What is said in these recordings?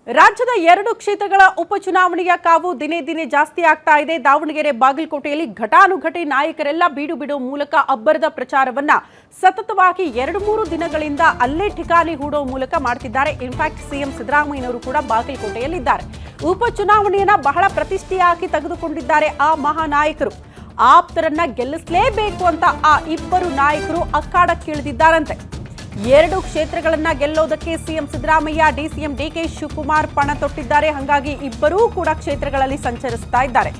ರಾಜ್ಯದ 2 ಕ್ಷೇತ್ರಗಳ ಉಪಚುನಾವಣೆಯ ಕಾವು ದಿನೇ ದಿನೇ ಜಾಸ್ತಿ ಆಗ್ತಾ ಇದೆ. ದಾವಣಗೆರೆ ಬಾಗಲಕೋಟೆಯಲ್ಲಿ ಘಟಾನುಘಟಿ ನಾಯಕರೆಲ್ಲ ಬೀಡು ಮೂಲಕ ಅಬ್ಬರದ ಪ್ರಚಾರವನ್ನ ಸತತವಾಗಿ 2-3 ದಿನಗಳಿಂದ ಅಲ್ಲೇ ಠಿಕಾಣಿ ಹೂಡೋ ಮೂಲಕ ಮಾಡ್ತಿದ್ದಾರೆ. ಇನ್ಫ್ಯಾಕ್ಟ್ ಸಿಎಂ ಸಿದ್ದರಾಮಯ್ಯನವರು ಕೂಡ ಬಾಗಲಕೋಟೆಯಲ್ಲಿದ್ದಾರೆ. ಉಪಚುನಾವಣೆಯನ್ನ ಬಹಳ ಪ್ರತಿಷ್ಠೆಯಾಗಿ ತೆಗೆದುಕೊಂಡಿದ್ದಾರೆ ಆ ಮಹಾನಾಯಕರು. ಆಪ್ತರನ್ನ ಗೆಲ್ಲಿಸಲೇಬೇಕು ಅಂತ ಆ ಇಬ್ಬರು ನಾಯಕರು ಅಖಾಡಕ್ಕಿಳಿದಿದ್ದಾರಂತೆ. 2 ಕ್ಷೇತ್ರಗಳನ್ನ ಗೆಲ್ಲೋದಕ್ಕೆ ಸಿಎಂ ಸಿದ್ದರಾಮಯ್ಯ, ಡಿಸಿಎಂ ಡಿಕೆ ಶಿವಕುಮಾರ್ ಪಣ ತೊಟ್ಟಿದ್ದಾರೆ. ಹಾಗಾಗಿ ಇಬ್ಬರೂ ಕೂಡ ಕ್ಷೇತ್ರಗಳಲ್ಲಿ ಸಂಚರಿಸ್ತಾ ಇದ್ದಾರೆ.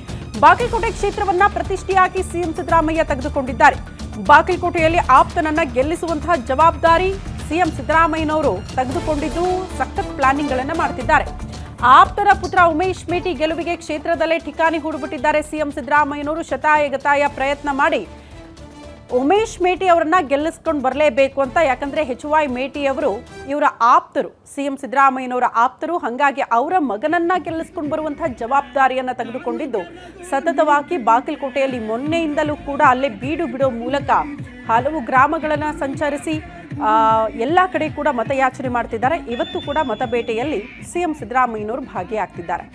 ಬಾಗಲಕೋಟೆ ಕ್ಷೇತ್ರವನ್ನ ಪ್ರತಿಷ್ಠೆಯಾಗಿ ಸಿಎಂ ಸಿದ್ದರಾಮಯ್ಯ ತೆಗೆದುಕೊಂಡಿದ್ದಾರೆ. ಬಾಗಲಕೋಟೆಯಲ್ಲಿ ಆಪ್ತನನ್ನ ಗೆಲ್ಲಿಸುವಂತಹ ಜವಾಬ್ದಾರಿ ಸಿಎಂ ಸಿದ್ದರಾಮಯ್ಯನವರು ತೆಗೆದುಕೊಂಡಿದ್ದು ಸಖತ್ ಪ್ಲಾನಿಂಗ್ ಗಳನ್ನ ಮಾಡ್ತಿದ್ದಾರೆ. ಆಪ್ತರ ಪುತ್ರ ಉಮೇಶ್ ಮೇಟಿ ಗೆಲುವಿಗೆ ಕ್ಷೇತ್ರದಲ್ಲೇ ಠಿಕಾಣಿ ಹೂಡಿಬಿಟ್ಟಿದ್ದಾರೆ ಸಿಎಂ ಸಿದ್ದರಾಮಯ್ಯನವರು. ಶತಾಯಗತಾಯ ಪ್ರಯತ್ನ ಮಾಡಿ ಉಮೇಶ್ ಮೇಟಿ ಅವರನ್ನ ಗೆಲ್ಲಿಸ್ಕೊಂಡು ಬರಲೇಬೇಕು ಅಂತ. ಯಾಕಂದ್ರೆ HY ಮೇಟಿ ಅವರು ಇವರ ಆಪ್ತರು, ಸಿಎಂ ಸಿದ್ದರಾಮಯ್ಯನವರ ಆಪ್ತರು. ಹಾಗಾಗಿ ಅವರ ಮಗನನ್ನ ಗೆಲ್ಲಿಸ್ಕೊಂಡು ಬರುವಂತಹ ಜವಾಬ್ದಾರಿಯನ್ನ ತೆಗೆದುಕೊಂಡಿದ್ದು ಸತತವಾಗಿ ಬಾಗಲಕೋಟೆಯಲ್ಲಿ ಮೊನ್ನೆಯಿಂದಲೂ ಕೂಡ ಅಲ್ಲೇ ಬೀಡು ಮೂಲಕ ಹಲವು ಗ್ರಾಮಗಳನ್ನ ಸಂಚರಿಸಿ ಎಲ್ಲ ಕಡೆ ಕೂಡ ಮತಯಾಚನೆ ಮಾಡ್ತಿದ್ದಾರೆ. ಇವತ್ತು ಕೂಡ ಮತಬೇಟೆಯಲ್ಲಿ ಸಿಎಂ ಸಿದ್ದರಾಮಯ್ಯನವರು ಭಾಗಿಯಾಗ್ತಿದ್ದಾರೆ.